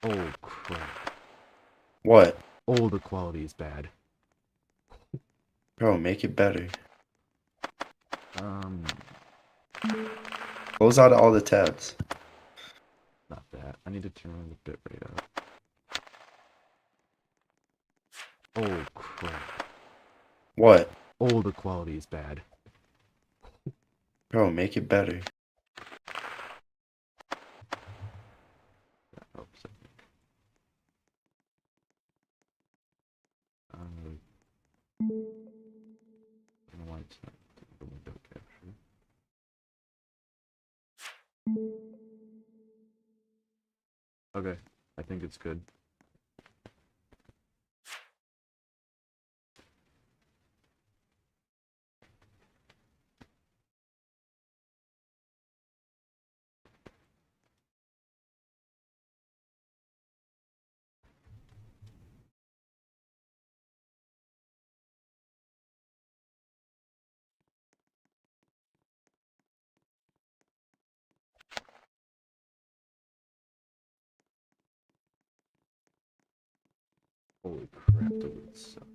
Oh, crap. What? Oh, the quality is bad. Bro, make it better. Um, Close out all the tabs. Not that. I need to turn the bitrate up. Oh, crap. What? Oh, the quality is bad. Bro, make it better. That helps, I think. I don't know why it's not doing the window capture. Okay, I think it's good. Holy crap, Duluth sucks.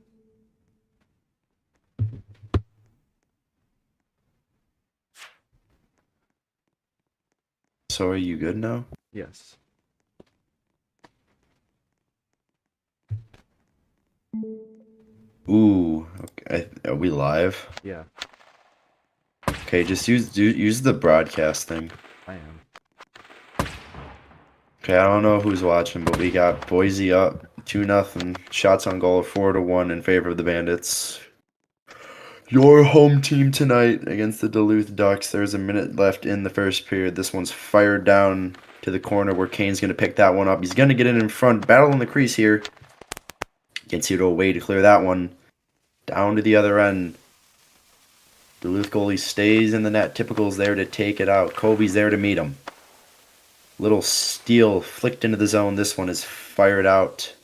So are you good now? Yes. Ooh, okay. Are we live? Yeah, Okay, just use the broadcast thing. I am. Okay, I don't know who's watching, but we got Boise up 2-0. Shots on goal 4-1 in favor of the Bandits. Your home team tonight against the Duluth Ducks. There's a minute left in the first period. This one's fired down to the corner where Kane's going to pick that one up. He's going to get it in front. Battle in the crease here. Gets you to a way to clear that one. Down to the other end. Duluth goalie stays in the net. Typical's there to take it out. Kobe's there to meet him. Little steal flicked into the zone. This one is fired out.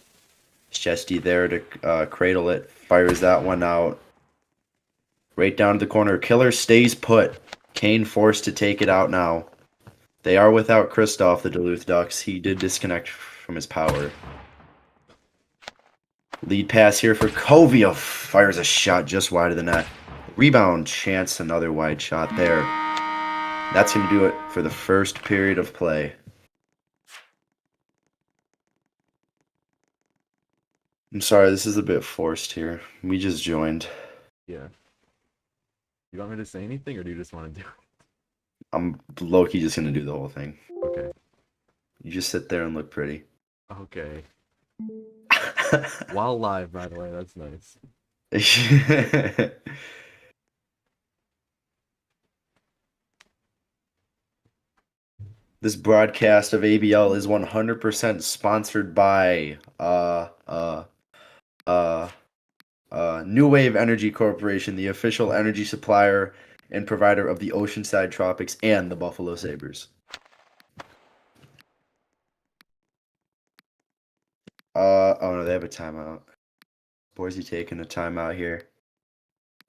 Chesty there to cradle it. Fires that one out. Right down to the corner. Killer stays put. Kane forced to take it out now. They are without Kristoff, the Duluth Ducks. He did disconnect from his power. Lead pass here for Kovia. Fires a shot just wide of the net. Rebound chance, another wide shot there. That's going to do it for the first period of play. I'm sorry, this is a bit forced here. We just joined. Yeah. You want me to say anything, or do you just want to do it? I'm low-key just going to do the whole thing. Okay. You just sit there and look pretty. Okay. While live, by the way, that's nice. This broadcast of ABL is 100% sponsored by New Wave Energy Corporation, the official energy supplier and provider of the Oceanside Tropics and the Buffalo Sabres. Oh no, they have a timeout. Boise taking a timeout here.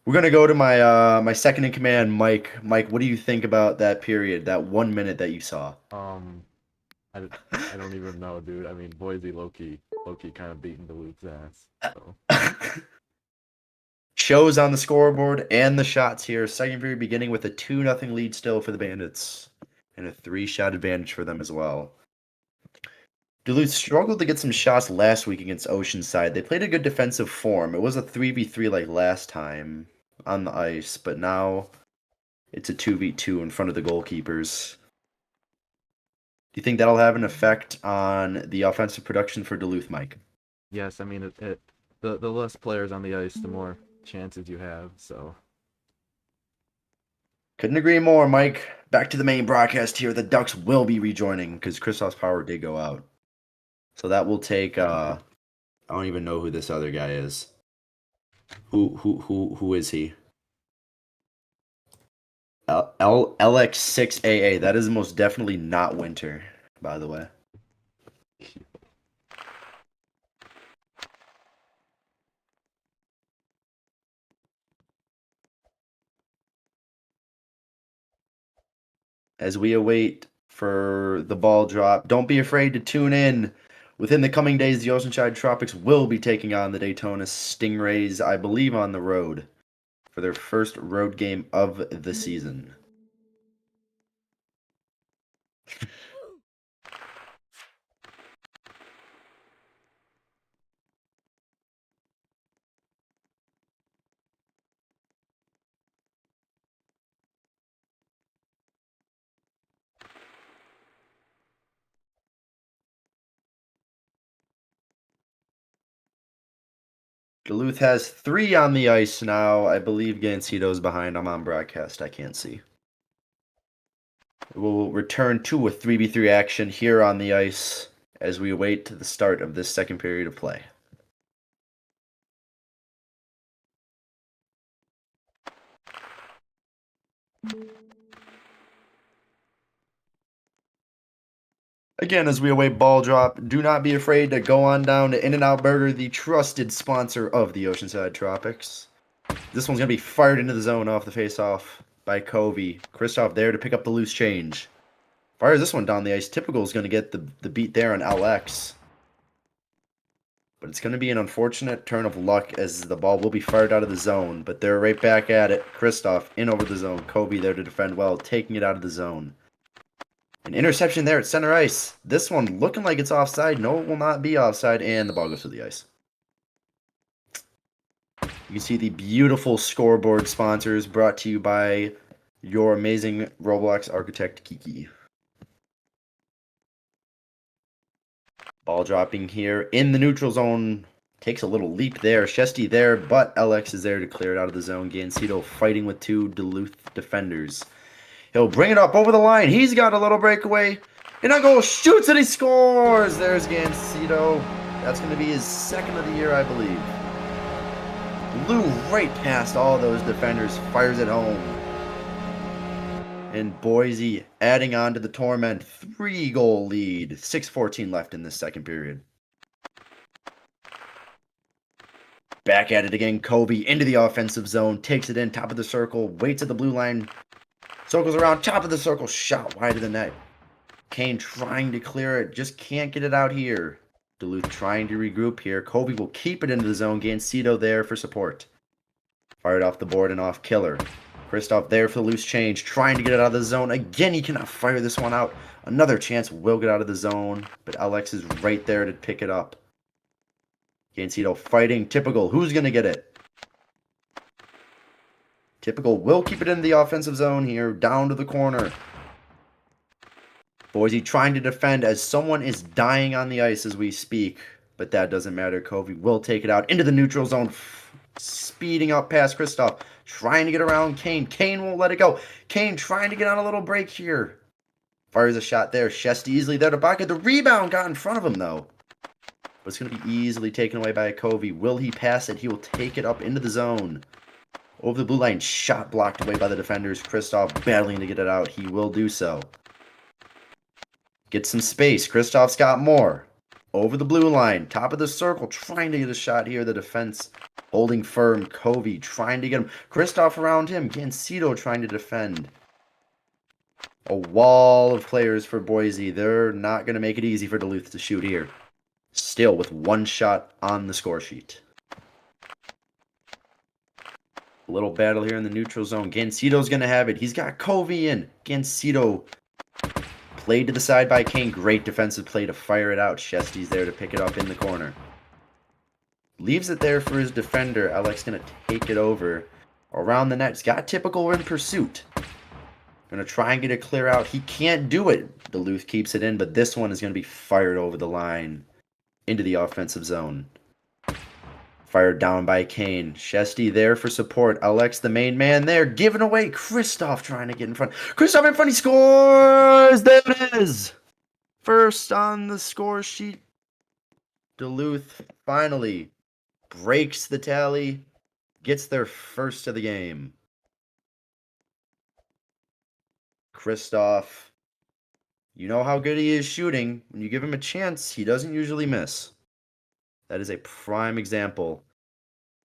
We're gonna go to my second in command, Mike. Mike, what do you think about that period, that 1 minute that you saw? Um, I don't even know, dude. I mean, Boise low-key kind of beating Duluth's ass. So. Shows on the scoreboard and the shots here. Second period beginning with a 2-0 lead still for the Bandits. And a 3-shot advantage for them as well. Duluth struggled to get some shots last week against Oceanside. They played a good defensive form. It was a 3v3 like last time on the ice, but now it's a 2v2 in front of the goalkeepers. Do you think that'll have an effect on the offensive production for Duluth, Mike? Yes, I mean the less players on the ice, the more chances you have. So. Couldn't agree more, Mike. Back to the main broadcast here. The Ducks will be rejoining because Kristoff's power did go out. So that will take I don't even know who this other guy is. Who is he? LX6AA. That is most definitely not Winter, by the way. as we await for the ball drop. Don't be afraid to tune in. Within the coming days, the Oceanside Tropics will be taking on the Daytona Stingrays, I believe, on the road for their first road game of the season. Duluth has 3 on the ice now. I believe Gancito's behind. I'm on broadcast. I can't see. We'll return to a 3v3 action here on the ice as we await the start of this second period of play. Again, as we await ball drop, do not be afraid to go on down to In-N-Out Burger, the trusted sponsor of the Oceanside Tropics. This one's going to be fired into the zone off the face-off by Covey. Kristoff there to pick up the loose change. Fires this one down the ice. Typical is going to get the beat there on LX. But it's going to be an unfortunate turn of luck as the ball will be fired out of the zone. But they're right back at it. Kristoff in over the zone. Covey there to defend well, taking it out of the zone. An interception there at center ice. This one looking like it's offside. No, it will not be offside. And the ball goes to the ice. You can see the beautiful scoreboard sponsors brought to you by your amazing Roblox architect, Kiki. Ball dropping here in the neutral zone. Takes a little leap there. Shesty there, but LX is there to clear it out of the zone. Gancito fighting with 2 Duluth defenders. He'll bring it up over the line. He's got a little breakaway. And a goal, shoots and he scores. There's Gancito. That's going to be his second of the year, I believe. Blew right past all those defenders. Fires it home. And Boise adding on to the torment. 3-goal lead. 6:14 left in this second period. Back at it again. Covey into the offensive zone. Takes it in. Top of the circle. Waits at the blue line. Circles around. Top of the circle. Shot wide of the net. Kane trying to clear it. Just can't get it out here. Duluth trying to regroup here. Covey will keep it into the zone. Gancito there for support. Fired off the board and off killer. Kristoff there for the loose change. Trying to get it out of the zone. Again, he cannot fire this one out. Another chance will get out of the zone. But LX is right there to pick it up. Gancito fighting. Typical. Who's going to get it? Typical will keep it in the offensive zone here. Down to the corner. Boise trying to defend as someone is dying on the ice as we speak. But that doesn't matter. Covey will take it out into the neutral zone. Speeding up past Kristoff. Trying to get around Kane. Kane won't let it go. Kane trying to get on a little break here. Fires a shot there. Shesty easily there to bucket. The rebound got in front of him though. But it's going to be easily taken away by Covey. Will he pass it? He will take it up into the zone. Over the blue line. Shot blocked away by the defenders. Kristoff battling to get it out. He will do so. Get some space. Kristoff's got more. Over the blue line. Top of the circle. Trying to get a shot here. The defense holding firm. Covey trying to get him. Kristoff around him. Gancito trying to defend. A wall of players for Boise. They're not going to make it easy for Duluth to shoot here. Still with 1 shot on the score sheet. A little battle here in the neutral zone. Gancito's going to have it. He's got Covey in. Gancito played to the side by Kane. Great defensive play to fire it out. Shesty's there to pick it up in the corner. Leaves it there for his defender. Alex going to take it over. Around the net. He's got Typical in pursuit. Going to try and get a clear out. He can't do it. Duluth keeps it in, but this one is going to be fired over the line into the offensive zone. Fired down by Kane. Shesty there for support. Alex, the main man there. Giving away. Kristoff trying to get in front. Kristoff in front. He scores. There it is. First on the score sheet. Duluth finally breaks the tally. Gets their first of the game. Kristoff. You know how good he is shooting. When you give him a chance, he doesn't usually miss. That is a prime example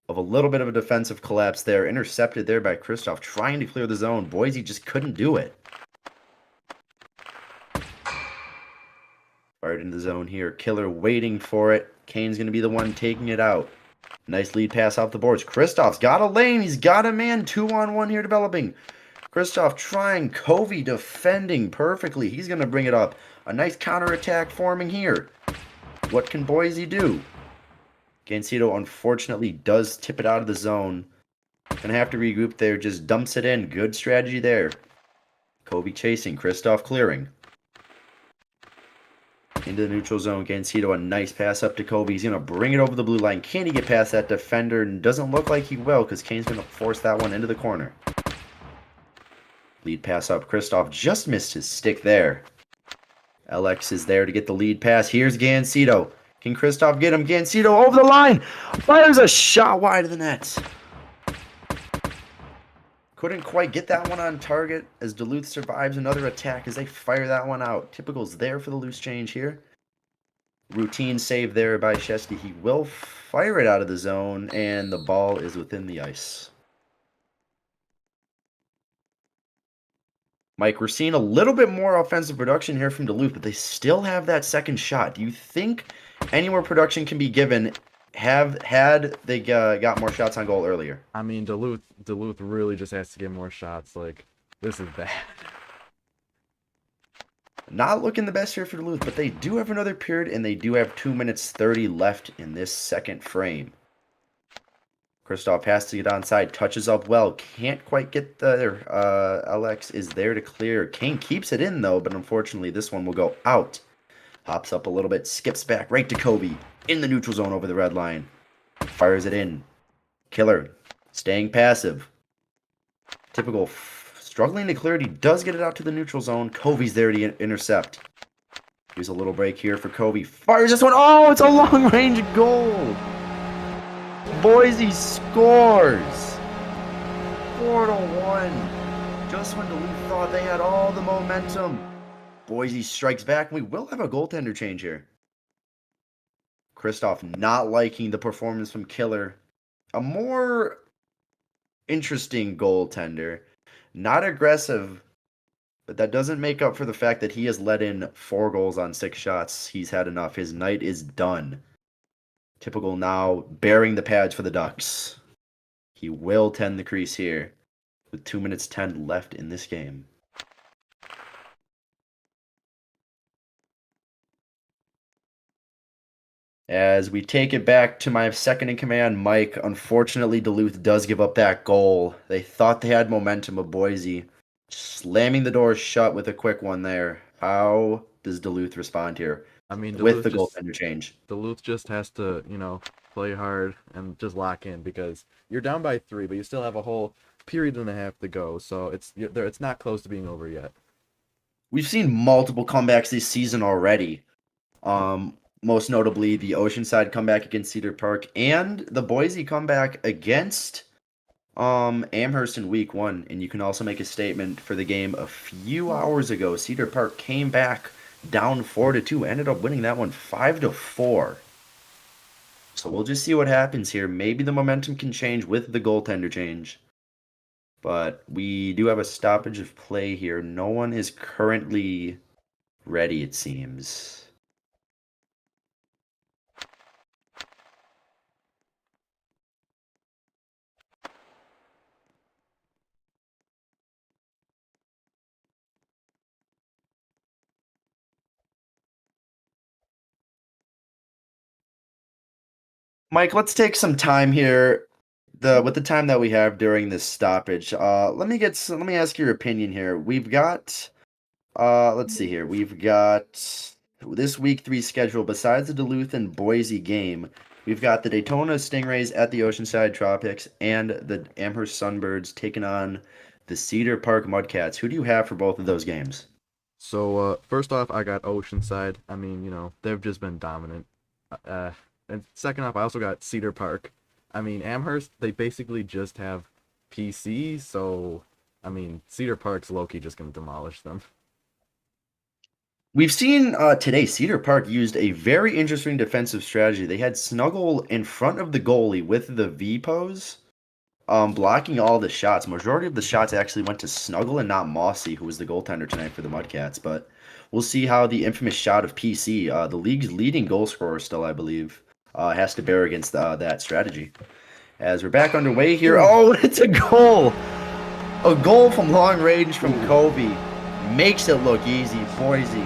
of a little bit of a defensive collapse there. Intercepted there by Kristoff, trying to clear the zone. Boise just couldn't do it. Fired into the zone here. Killer waiting for it. Kane's going to be the one taking it out. Nice lead pass off the boards. Kristoff's got a lane. He's got a man. 2-on-1 here developing. Kristoff trying. Covey defending perfectly. He's going to bring it up. A nice counterattack forming here. What can Boise do? Gansito unfortunately does tip it out of the zone. Gonna have to regroup there. Just dumps it in. Good strategy there. Covey chasing. Kristoff clearing. Into the neutral zone. Gansito, a nice pass up to Covey. He's going to bring it over the blue line. Can he get past that defender? And doesn't look like he will because Kane's going to force that one into the corner. Lead pass up. Kristoff just missed his stick there. LX is there to get the lead pass. Here's Gansito. Can Kristoff get him? Gansito over the line. Fires a shot wide of the net. Couldn't quite get that one on target as Duluth survives another attack as they fire that one out. Typical's there for the loose change here. Routine save there by Shesty. He will fire it out of the zone, and the ball is within the ice. Mike, we're seeing a little bit more offensive production here from Duluth, but they still have that second shot. Do you think any more production can be given had they got more shots on goal earlier? I mean, Duluth really just has to get more shots. Like, this is bad. Not looking the best here for Duluth, but they do have another period, and they do have 2 minutes 30 left in this second frame. Kristoff has to get onside, touches up well, can't quite get there. LX is there to clear. Kane keeps it in, though, but unfortunately this one will go out. Hops up a little bit, skips back right to Covey. In the neutral zone over the red line. Fires it in. Killer staying passive. Typical struggling to clear it. He does get it out to the neutral zone. Covey's there to intercept. Here's a little break here for Covey. Fires this one. Oh, it's a long range goal. Boise scores. 4-1. Just when Duluth thought they had all the momentum. Boise strikes back. We will have a goaltender change here. Kristoff not liking the performance from Killer. A more interesting goaltender. Not aggressive, but that doesn't make up for the fact that he has let in 4 goals on 6 shots. He's had enough. His night is done. Typical now bearing the pads for the Ducks. He will tend the crease here with 2 minutes 10 left in this game. As we take it back to my second in command, Mike, unfortunately Duluth does give up that goal. They thought they had momentum, but Boise slamming the door shut with a quick one there. How does Duluth respond here? I mean, with the goaltender change. Duluth just has to, play hard and just lock in because you're down by 3, but you still have a whole period and a half to go. So it's not close to being over yet. We've seen multiple comebacks this season already. Most notably the Oceanside comeback against Cedar Park and the Boise comeback against Amherst in week 1. And you can also make a statement for the game a few hours ago. Cedar Park came back down 4-2, ended up winning that one 5-4. So we'll just see what happens here. Maybe the momentum can change with the goaltender change. But we do have a stoppage of play here. No one is currently ready, it seems. Mike, let's take some time here. With the time that we have during this stoppage, let me ask your opinion here. We've got, let's see here. We've got this week 3 schedule. Besides the Duluth and Boise game, we've got the Daytona Stingrays at the Oceanside Tropics and the Amherst Sunbirds taking on the Cedar Park Mudcats. Who do you have for both of those games? So first off, I got Oceanside. I mean, they've just been dominant. And second off, I also got Cedar Park. I mean, Amherst, they basically just have PC, so, I mean, Cedar Park's low-key just going to demolish them. We've seen today Cedar Park used a very interesting defensive strategy. They had Snuggle in front of the goalie with the V pose, blocking all the shots. Majority of the shots actually went to Snuggle and not Mossy, who was the goaltender tonight for the Mudcats. But we'll see how the infamous shot of PC, the league's leading goal scorer still, I believe, has to bear against that strategy. As we're back underway here. Oh, it's a goal! A goal from long range from Kobe. Makes it look easy. Boise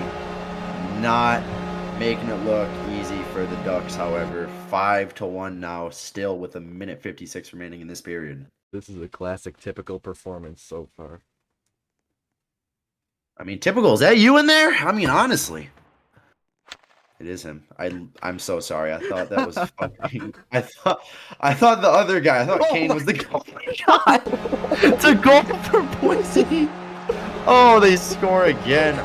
not making it look easy for the Ducks, however. 5-1 now, still with 1:56 remaining in this period. This is a classic typical performance so far. I mean, typical. Is that you in there? I mean, honestly. It is him. I'm so sorry. I thought that was fucking. I thought the other guy. I thought Kane was the goal. Oh my God! It's a goal for Boise. Oh, they score again.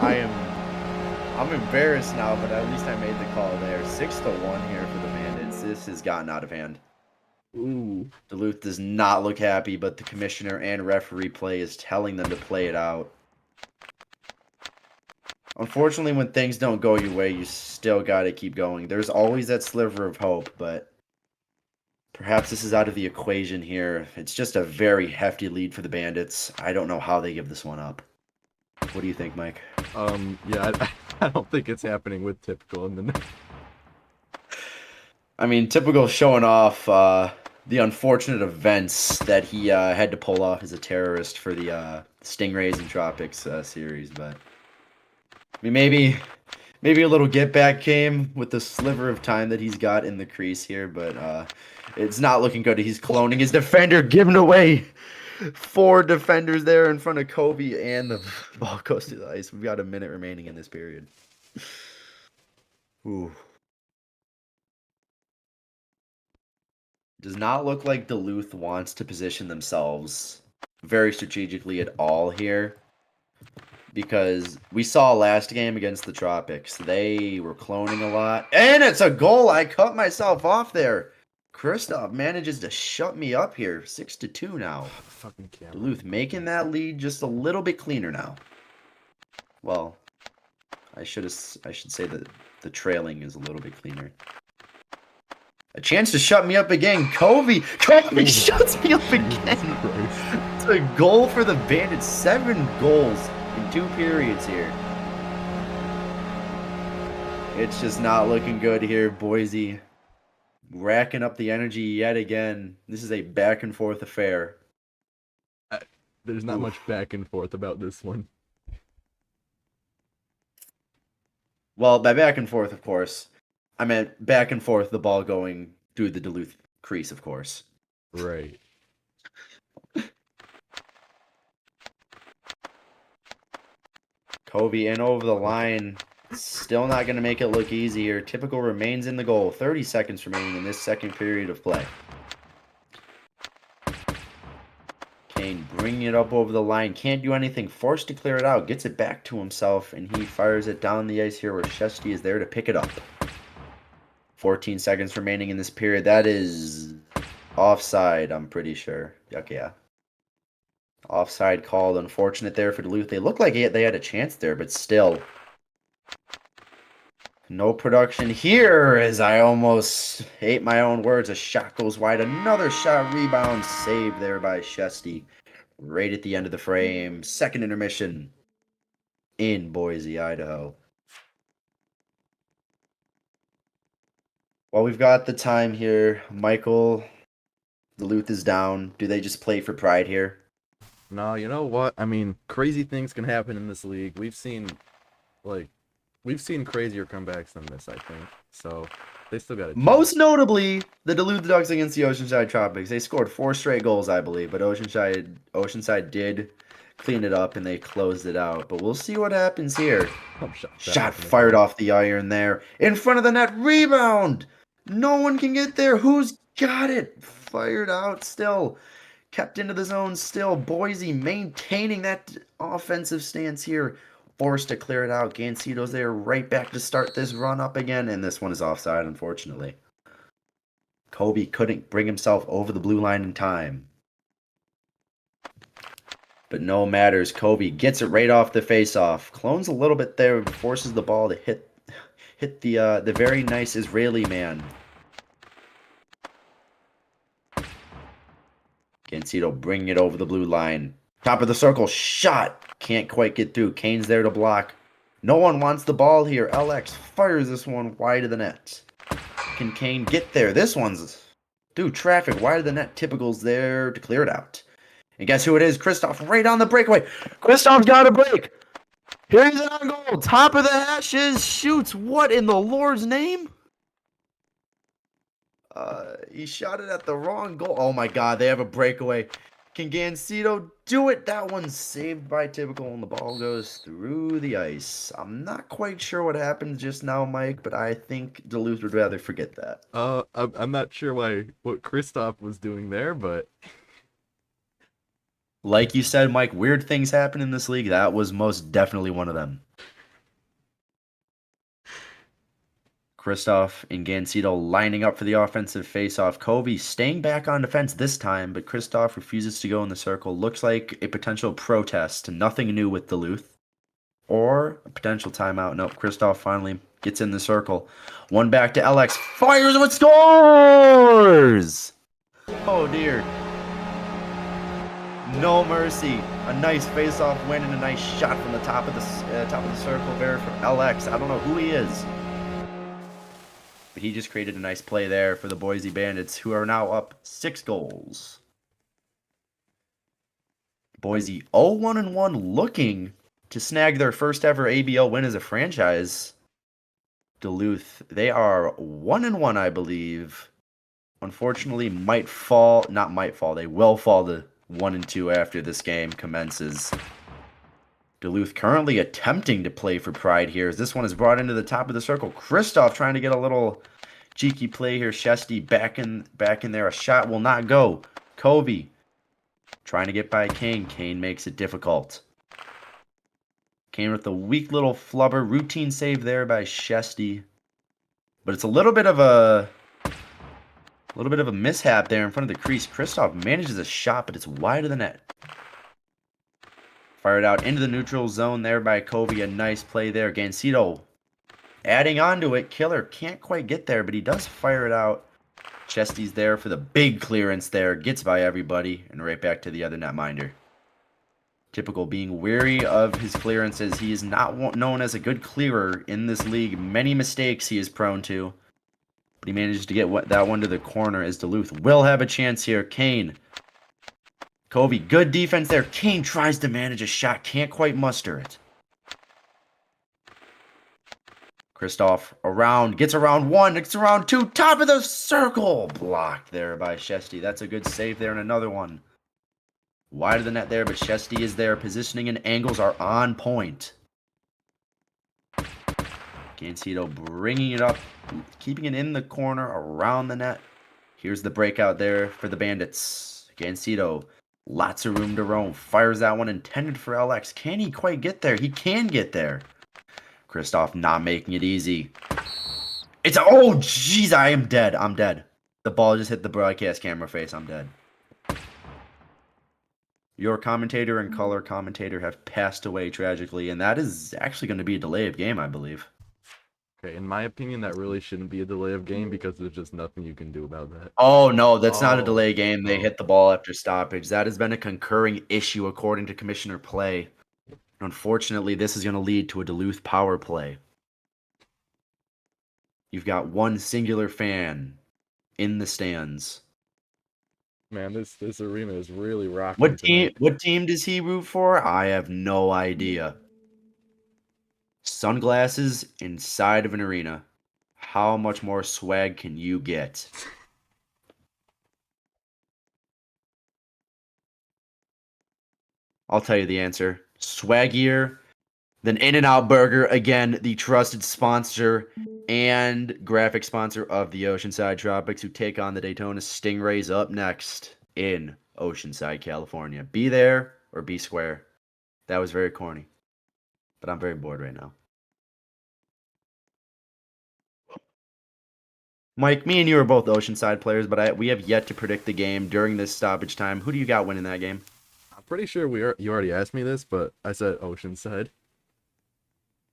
I'm embarrassed now, but at least I made the call there. 6-1 here for the Bandits. This has gotten out of hand. Ooh. Duluth does not look happy, but the commissioner and referee play is telling them to play it out. Unfortunately, when things don't go your way, you still got to keep going. There's always that sliver of hope, but perhaps this is out of the equation here. It's just a very hefty lead for the Bandits. I don't know how they give this one up. What do you think, Mike? Yeah, I don't think it's happening with Typical in the net. I mean, Typical showing off the unfortunate events that he had to pull off as a terrorist for the Stingrays and Tropics series, but I mean, maybe a little get back came with the sliver of time that he's got in the crease here, but it's not looking good. He's cloning his defender, giving away 4 defenders there in front of Kobe, and the ball goes to the ice. We've got a minute remaining in this period. Ooh. Does not look like Duluth wants to position themselves very strategically at all here, because we saw last game against the Tropics. They were cloning a lot, and it's a goal. I cut myself off there. Kristoff manages to shut me up here. 6-2 now. Fucking camera. Duluth making that lead just a little bit cleaner now. Well, I should say that the trailing is a little bit cleaner. A chance to shut me up again. Kobe shuts me up again. It's a goal for the Bandits. 7 goals in 2 periods here. It's just not looking good here. Boise racking up the energy yet again. This is a back and forth affair. There's not much back and forth about this one. Well, by back and forth, of course, I meant back and forth, the ball going through the Duluth crease, of course. Right. Kobe in over the line. Still not going to make it look easier. Typical remains in the goal. 30 seconds remaining in this second period of play. Kane bringing it up over the line. Can't do anything. Forced to clear it out. Gets it back to himself, and he fires it down the ice here where Shesty is there to pick it up. 14 seconds remaining in this period. That is offside, I'm pretty sure. Yuck, yeah. Offside called. Unfortunate there for Duluth. They looked like they had a chance there, but still. No production here, as I almost ate my own words. A shot goes wide. Another shot, rebound, saved there by Shesty. Right at the end of the frame. Second intermission in Boise, Idaho. Well, we've got the time here. Michael, Duluth is down. Do they just play for pride here? No, you know what? I mean, crazy things can happen in this league. We've seen crazier comebacks than this, I think. So they still got it. Most notably, the Duluth Ducks against the Oceanside Tropics. They scored 4 straight goals, I believe, but Oceanside did clean it up and they closed it out. But we'll see what happens here. Shot fired off the iron there. In front of the net. Rebound! No one can get there. Who's got it? Fired out still. Kept into the zone still. Boise maintaining that offensive stance here. Forced to clear it out. Gancito's there right back to start this run up again. And this one is offside, unfortunately. Kobe couldn't bring himself over the blue line in time. But no matters. Kobe gets it right off the face-off. Clones a little bit there. Forces the ball to hit the very nice Israeli man. Gancito bringing it over the blue line. Top of the circle. Shot. Can't quite get through. Kane's there to block. No one wants the ball here. LX fires this one wide of the net. Can Kane get there? This one's... Dude, traffic wide of the net. Typical's there to clear it out. And guess who it is? Kristoff right on the breakaway. Kristoff's got a break. Here's an on goal. Top of the hashes. Shoots. What in the Lord's name? He shot it at the wrong goal. Oh my God, they have a breakaway. Can Gansito do it? That one's saved by Typical, and the ball goes through the ice. I'm not quite sure what happened just now, Mike, but I think Duluth would rather forget that. I'm not sure what Kristoff was doing there, but Like you said, Mike, weird things happen in this league. That was most definitely one of them. Kristoff and Gansito lining up for the offensive faceoff. Covey staying back on defense this time, but Kristoff refuses to go in the circle. Looks like a potential protest. Nothing new with Duluth. Or a potential timeout. Nope, Kristoff finally gets in the circle. One back to LX. Fires and scores! Oh, dear. No mercy. A nice face-off win and a nice shot from the top of the circle there from LX. I don't know who he is, but he just created a nice play there for the Boise Bandits, who are now up 6 goals. Boise 0-1-1, looking to snag their first ever ABL win as a franchise. Duluth, they are 1-1, I believe. Unfortunately, they will fall to 1-2 after this game commences. Duluth currently attempting to play for pride here, as this one is brought into the top of the circle. Kristoff trying to get a little cheeky play here. Shesty back in there. A shot will not go. Covey trying to get by Kane. Kane makes it difficult. Kane with a weak little flubber. Routine save there by Shesty. But it's a little bit of a mishap there in front of the crease. Kristoff manages a shot, but it's wide of the net. Fired out into the neutral zone there by Covey. A nice play there. Gansito adding on to it. Killer can't quite get there, but he does fire it out. Chesty's there for the big clearance there. Gets by everybody and right back to the other netminder. Typical being weary of his clearances. He is not known as a good clearer in this league. Many mistakes he is prone to. But he managed to get that one to the corner, as Duluth will have a chance here. Kane. Covey, good defense there. Kane tries to manage a shot. Can't quite muster it. Kristoff around. Gets around one. Gets around two. Top of the circle. Blocked there by Shesty. That's a good save there, and another one. Wide of the net there, but Shesty is there. Positioning and angles are on point. Gansito bringing it up. Keeping it in the corner around the net. Here's the breakout there for the Bandits. Gansito. Lots of room to roam. Fires that one intended for LX. Can he quite get there? He can get there. Kristoff not making it easy. Oh, jeez, I am dead. I'm dead. The ball just hit the broadcast camera face. I'm dead. Your commentator and color commentator have passed away tragically, and that is actually going to be a delay of game, I believe. okay, in my opinion, that really shouldn't be a delay of game because there's just nothing you can do about that. Oh, no, that's not a delay game. They hit the ball after stoppage. That has been a concurring issue according to Commissioner Play. Unfortunately, this is going to lead to a Duluth power play. You've got one singular fan in the stands. Man, this arena is really rocking. What team does he root for? I have no idea. Sunglasses inside of an arena. How much more swag can you get? I'll tell you the answer. Swaggier than In-N-Out Burger. Again, the trusted sponsor and graphic sponsor of the Oceanside Tropics, who take on the Daytona Stingrays up next in Oceanside, California. Be there or be square. That was very corny, but I'm very bored right now. Mike, me and you are both Oceanside players, but we have yet to predict the game during this stoppage time. Who do you got winning that game? I'm pretty sure you already asked me this, but I said Oceanside.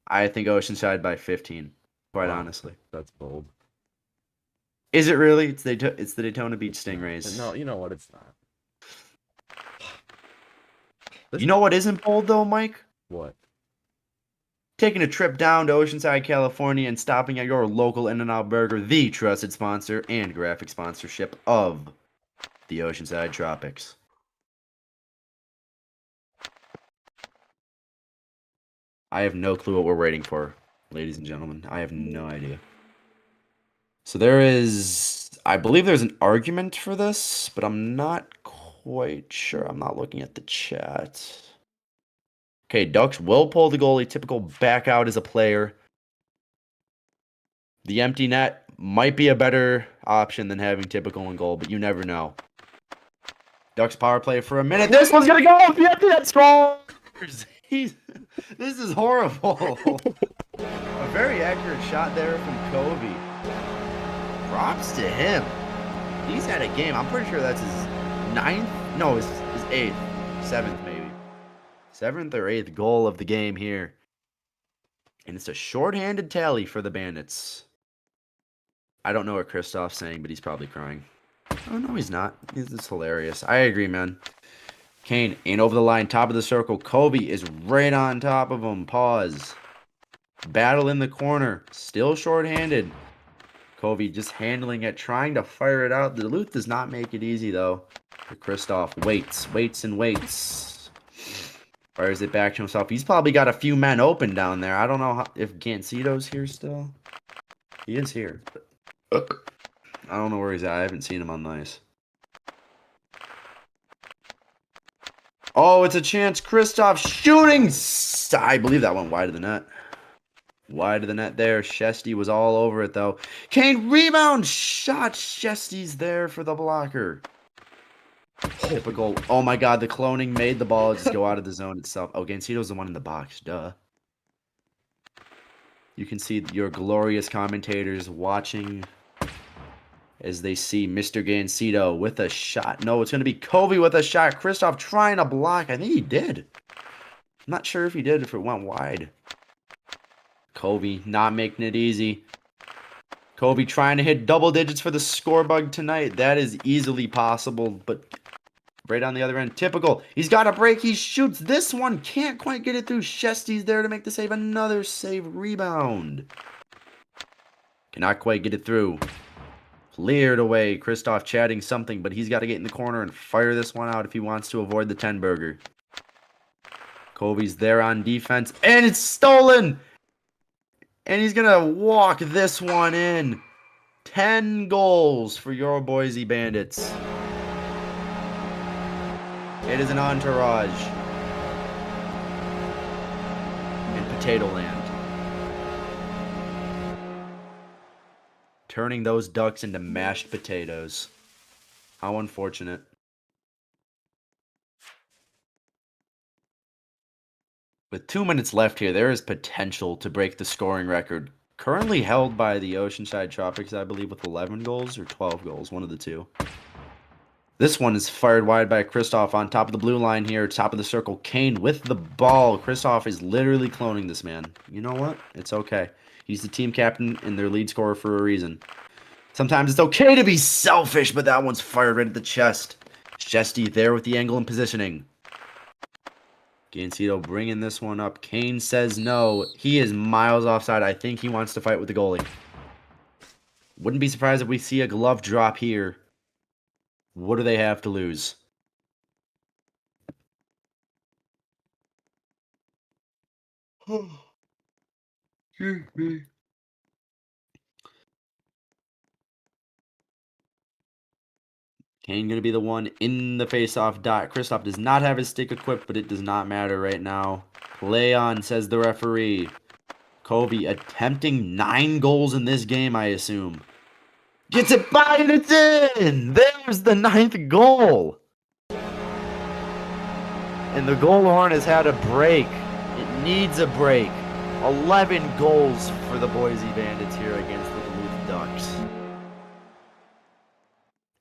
I think Oceanside by 15, quite honestly. That's bold. Is it really? It's the Daytona Beach Stingrays. No, you know what? It's not. You know what isn't bold, though, Mike? What? taking a trip down to Oceanside, California, and stopping at your local In-N-Out Burger, the trusted sponsor and graphic sponsorship of the Oceanside Tropics. I have no clue what we're waiting for, ladies and gentlemen. I have no idea. So there is, I believe there's an argument for this, but I'm not quite sure. I'm not looking at the chat. Okay, Ducks will pull the goalie. Typical back out as a player. The empty net might be a better option than having Typical in goal, but you never know. Ducks power play for a minute. This one's gonna go off. The empty net scores. This is horrible. A very accurate shot there from Covey. Props to him. He's had a game. I'm pretty sure that's his ninth. No, his eighth. Seventh, maybe. Seventh or eighth goal of the game here. And it's a shorthanded tally for the Bandits. I don't know what Kristoff's saying, but he's probably crying. Oh, no, he's not. It's hilarious. I agree, man. Kane ain't over the line. Top of the circle. Covey is right on top of him. Pause. Battle in the corner. Still shorthanded. Covey just handling it, trying to fire it out. Duluth does not make it easy, though. For Kristoff. Waits and waits. Fires it back to himself. He's probably got a few men open down there. I don't know if Gancito's here still. He is here. I don't know where he's at. I haven't seen him on the ice. Oh, it's a chance. Kristoff shooting. I believe that went wide of the net. Wide of the net there. Shesty was all over it, though. Kane rebound shot. Shesty's there for the blocker. Typical. Oh, my God. The cloning made the ball just go out of the zone itself. Oh, Gancito's the one in the box. Duh. You can see your glorious commentators watching as they see Mr. Gancito with a shot. No, it's going to be Covey with a shot. Kristoff trying to block. I think he did. I'm not sure if he did, if it went wide. Covey not making it easy. Covey trying to hit double digits for the score bug tonight. That is easily possible, but right on the other end. Typical. He's got a break. He shoots this one. Can't quite get it through. Shesty's there to make the save. Another save. Rebound. Cannot quite get it through. Cleared away. Kristoff chatting something, but he's got to get in the corner and fire this one out if he wants to avoid the 10-burger. Covey's there on defense, and it's stolen! And he's going to walk this one in. 10 goals for your Boise Bandits. It is an entourage in Potato Land. Turning those ducks into mashed potatoes. How unfortunate. With 2 minutes left here, there is potential to break the scoring record. Currently held by the Oceanside Tropics, I believe, with 11 goals or 12 goals, one of the two. This one is fired wide by Kristoff on top of the blue line here, top of the circle. Kane with the ball. Kristoff is literally cloning this man. You know what? It's okay. He's the team captain and their lead scorer for a reason. Sometimes it's okay to be selfish, but that one's fired right at the chest. Shesty there with the angle and positioning. Gancito bringing this one up. Kane says no. He is miles offside. I think he wants to fight with the goalie. Wouldn't be surprised if we see a glove drop here. What do they have to lose? Excuse me. Kane going to be the one in the face-off dot. Kristoff does not have his stick equipped, but it does not matter right now. Play on, says the referee. Covey attempting 9 goals in this game, I assume. Gets it by and it's in! There's the 9th goal! And the goal horn has had a break. It needs a break. 11 goals for the Boise Bandits here against the Duluth Ducks.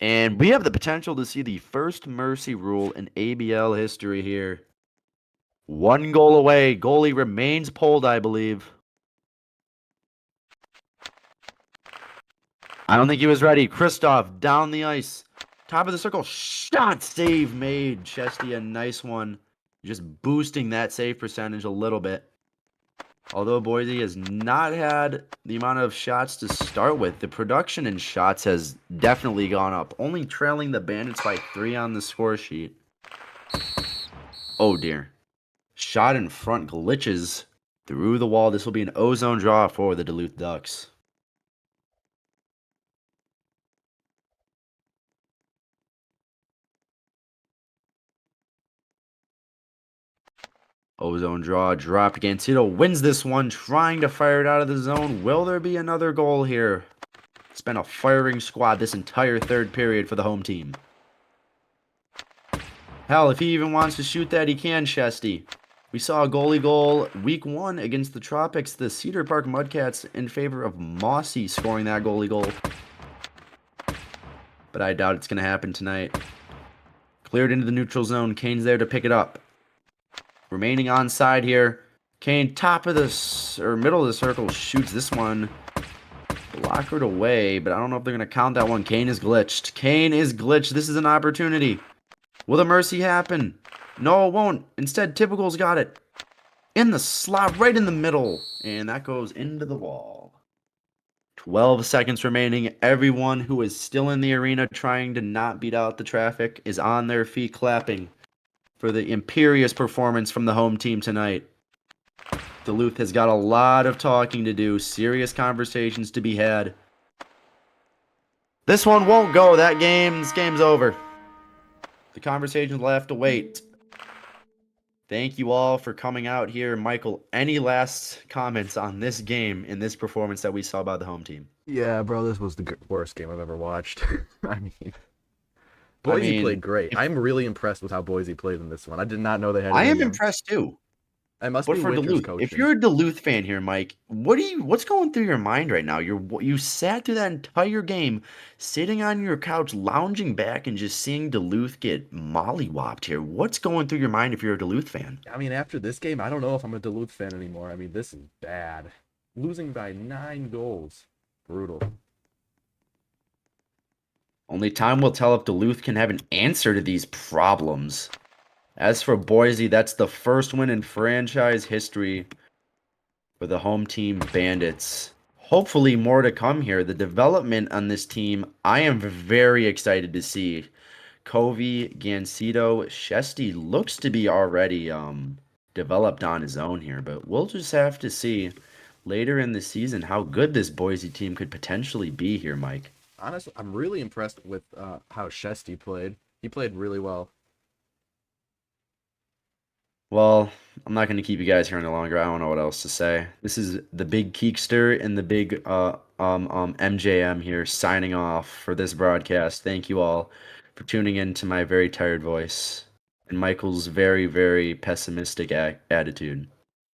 And we have the potential to see the first mercy rule in ABL history here. 1 goal away. Goalie remains pulled, I believe. I don't think he was ready. Kristoff down the ice. Top of the circle. Shot save made. Chesty, a nice one. Just boosting that save percentage a little bit. Although Boise has not had the amount of shots to start with, the production in shots has definitely gone up, only trailing the Bandits by 3 on the score sheet. Oh dear. Shot in front glitches through the wall. This will be an ozone draw for the Duluth Ducks. Ozone draw dropped. Gancito wins this one, trying to fire it out of the zone. Will there be another goal here? It's been a firing squad this entire third period for the home team. Hell, if he even wants to shoot that, he can, Shesty. We saw a goalie goal week 1 against the Tropics, the Cedar Park Mudcats, in favor of Mossy scoring that goalie goal. But I doubt it's going to happen tonight. Cleared into the neutral zone. Kane's there to pick it up. Remaining onside here. Kane, top of the, or middle of the circle, shoots this one. Blockered away, but I don't know if they're going to count that one. Kane is glitched. Kane is glitched. This is an opportunity. Will the mercy happen? No, it won't. Instead, Typical's got it. In the slot, right in the middle. And that goes into the wall. 12 seconds remaining. Everyone who is still in the arena trying to not beat out the traffic is on their feet clapping for the imperious performance from the home team tonight. Duluth has got a lot of talking to do, serious conversations to be had. This one won't go. This game's over. The conversations will have to wait. Thank you all for coming out here. Michael, any last comments on this game and this performance that we saw by the home team? Yeah, bro, this was the worst game I've ever watched. I mean, Boise played great. I'm really impressed with how Boise played in this one. I did not know they had. I am impressed too. It must But be for Winter's Duluth, coaching. if you're a Duluth fan here, Mike, what's going through your mind right now? You sat through that entire game, sitting on your couch, lounging back, and just seeing Duluth get mollywopped here. What's going through your mind if you're a Duluth fan? I mean, after this game, I don't know if I'm a Duluth fan anymore. I mean, this is bad. Losing by 9 goals. Brutal. Only time will tell if Duluth can have an answer to these problems. As for Boise, that's the first win in franchise history for the home team Bandits. Hopefully more to come here. The development on this team, I am very excited to see. Covey, Gancito, Shesty looks to be already developed on his own here, but we'll just have to see later in the season how good this Boise team could potentially be here, Mike. Honestly, I'm really impressed with how Shesty played. He played really well. Well, I'm not going to keep you guys here any longer. I don't know what else to say. This is the big Keekster and the big MJM here signing off for this broadcast. Thank you all for tuning in to my very tired voice and Michael's very, very pessimistic attitude.